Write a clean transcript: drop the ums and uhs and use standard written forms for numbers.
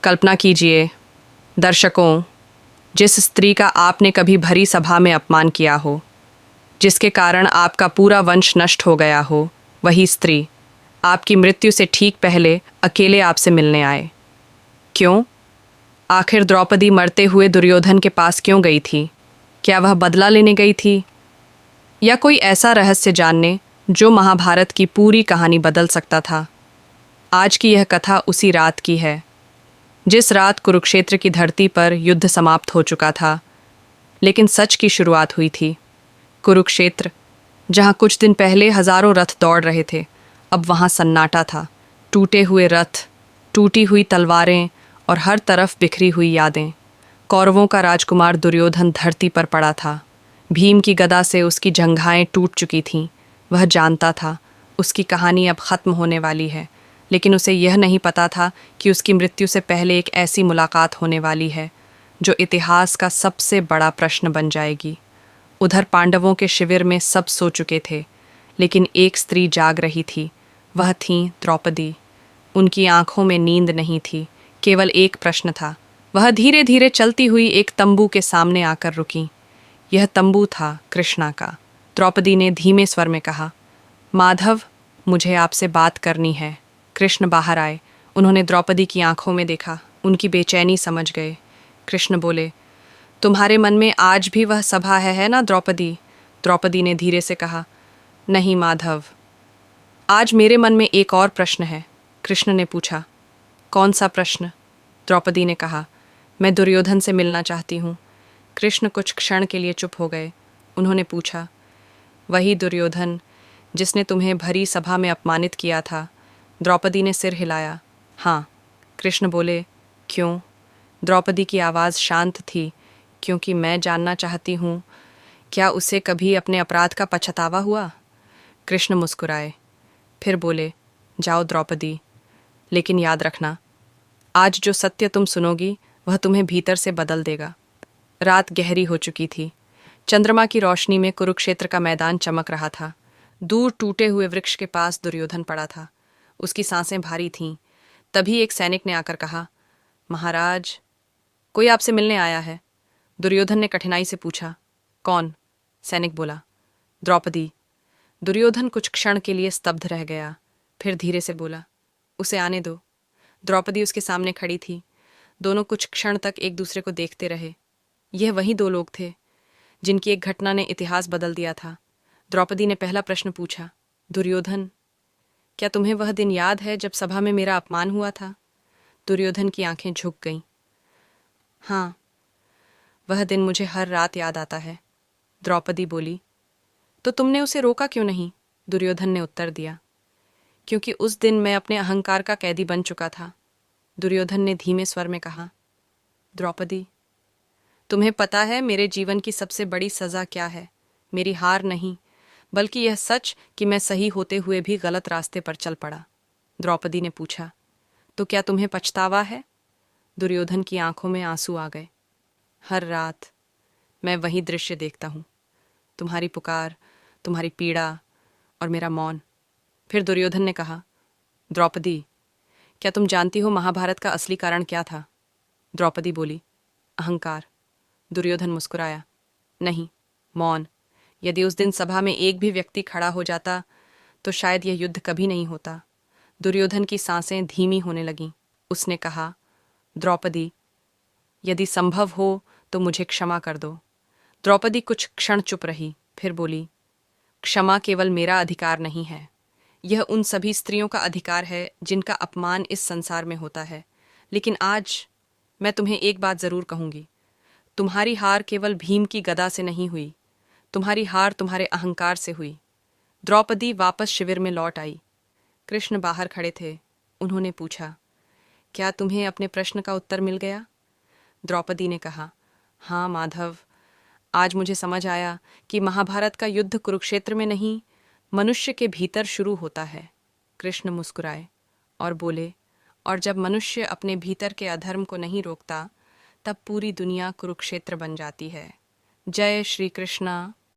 कल्पना कीजिए, दर्शकों, जिस स्त्री का आपने कभी भरी सभा में अपमान किया हो, जिसके कारण आपका पूरा वंश नष्ट हो गया हो, वही स्त्री आपकी मृत्यु से ठीक पहले अकेले आपसे मिलने आए। क्यों? आखिर द्रौपदी मरते हुए दुर्योधन के पास क्यों गई थी? क्या वह बदला लेने गई थी, या कोई ऐसा रहस्य जानने जो महाभारत की पूरी कहानी बदल सकता था? आज की यह कथा उसी रात की है, जिस रात कुरुक्षेत्र की धरती पर युद्ध समाप्त हो चुका था, लेकिन सच की शुरुआत हुई थी। कुरुक्षेत्र, जहाँ कुछ दिन पहले हजारों रथ दौड़ रहे थे, अब वहाँ सन्नाटा था। टूटे हुए रथ, टूटी हुई तलवारें और हर तरफ बिखरी हुई यादें। कौरवों का राजकुमार दुर्योधन धरती पर पड़ा था। भीम की गदा से उसकी जंघाएं टूट चुकी थीं। वह जानता था उसकी कहानी अब खत्म होने वाली है, लेकिन उसे यह नहीं पता था कि उसकी मृत्यु से पहले एक ऐसी मुलाकात होने वाली है जो इतिहास का सबसे बड़ा प्रश्न बन जाएगी। उधर पांडवों के शिविर में सब सो चुके थे, लेकिन एक स्त्री जाग रही थी। वह थी द्रौपदी। उनकी आंखों में नींद नहीं थी, केवल एक प्रश्न था। वह धीरे धीरे चलती हुई एक तंबू के सामने आकर रुकी। यह तंबू था कृष्णा का। द्रौपदी ने धीमे स्वर में कहा, माधव, मुझे आपसे बात करनी है। कृष्ण बाहर आए। उन्होंने द्रौपदी की आंखों में देखा, उनकी बेचैनी समझ गए। कृष्ण बोले, तुम्हारे मन में आज भी वह सभा है ना द्रौपदी? द्रौपदी ने धीरे से कहा, नहीं माधव, आज मेरे मन में एक और प्रश्न है। कृष्ण ने पूछा, कौन सा प्रश्न? द्रौपदी ने कहा, मैं दुर्योधन से मिलना चाहती हूँ। कृष्ण कुछ क्षण के लिए चुप हो गए। उन्होंने पूछा, वही दुर्योधन जिसने तुम्हें भरी सभा में अपमानित किया था? द्रौपदी ने सिर हिलाया। हाँ। कृष्ण बोले, क्यों? द्रौपदी की आवाज़ शांत थी। क्योंकि मैं जानना चाहती हूँ, क्या उसे कभी अपने अपराध का पछतावा हुआ? कृष्ण मुस्कुराए, फिर बोले, जाओ द्रौपदी, लेकिन याद रखना, आज जो सत्य तुम सुनोगी वह तुम्हें भीतर से बदल देगा। रात गहरी हो चुकी थी। चंद्रमा की रोशनी में कुरुक्षेत्र का मैदान चमक रहा था। दूर टूटे हुए वृक्ष के पास दुर्योधन पड़ा था। उसकी सांसें भारी थीं। तभी एक सैनिक ने आकर कहा, महाराज, कोई आपसे मिलने आया है। दुर्योधन ने कठिनाई से पूछा, कौन? सैनिक बोला, द्रौपदी। दुर्योधन कुछ क्षण के लिए स्तब्ध रह गया, फिर धीरे से बोला, उसे आने दो। द्रौपदी उसके सामने खड़ी थी। दोनों कुछ क्षण तक एक दूसरे को देखते रहे। यह वही दो लोग थे जिनकी एक घटना ने इतिहास बदल दिया था। द्रौपदी ने पहला प्रश्न पूछा, दुर्योधन, क्या तुम्हें वह दिन याद है जब सभा में मेरा अपमान हुआ था? दुर्योधन की आंखें झुक गईं। हाँ, वह दिन मुझे हर रात याद आता है। द्रौपदी बोली। तो तुमने उसे रोका क्यों नहीं? दुर्योधन ने उत्तर दिया, क्योंकि उस दिन मैं अपने अहंकार का कैदी बन चुका था। दुर्योधन ने धीमे स्वर में कहा, द्रौपदी, तुम्हें पता है मेरे जीवन की सबसे बड़ी सज़ा क्या है? मेरी हार नहीं, बल्कि यह सच कि मैं सही होते हुए भी गलत रास्ते पर चल पड़ा। द्रौपदी ने पूछा, तो क्या तुम्हें पछतावा है? दुर्योधन की आंखों में आंसू आ गए। हर रात मैं वही दृश्य देखता हूँ, तुम्हारी पुकार, तुम्हारी पीड़ा और मेरा मौन। फिर दुर्योधन ने कहा, द्रौपदी, क्या तुम जानती हो महाभारत का असली कारण क्या था? द्रौपदी बोली, अहंकार। दुर्योधन मुस्कुराया, नहीं, मौन। यदि उस दिन सभा में एक भी व्यक्ति खड़ा हो जाता तो शायद यह युद्ध कभी नहीं होता। दुर्योधन की सांसें धीमी होने लगीं। उसने कहा, द्रौपदी, यदि संभव हो तो मुझे क्षमा कर दो। द्रौपदी कुछ क्षण चुप रही, फिर बोली, क्षमा केवल मेरा अधिकार नहीं है, यह उन सभी स्त्रियों का अधिकार है जिनका अपमान इस संसार में होता है। लेकिन आज मैं तुम्हें एक बात जरूर कहूंगी, तुम्हारी हार केवल भीम की गदा से नहीं हुई, तुम्हारी हार तुम्हारे अहंकार से हुई। द्रौपदी वापस शिविर में लौट आई। कृष्ण बाहर खड़े थे। उन्होंने पूछा, क्या तुम्हें अपने प्रश्न का उत्तर मिल गया? द्रौपदी ने कहा, हाँ माधव, आज मुझे समझ आया कि महाभारत का युद्ध कुरुक्षेत्र में नहीं, मनुष्य के भीतर शुरू होता है। कृष्ण मुस्कुराए और बोले, और जब मनुष्य अपने भीतर के अधर्म को नहीं रोकता, तब पूरी दुनिया कुरुक्षेत्र बन जाती है। जय श्री कृष्णा।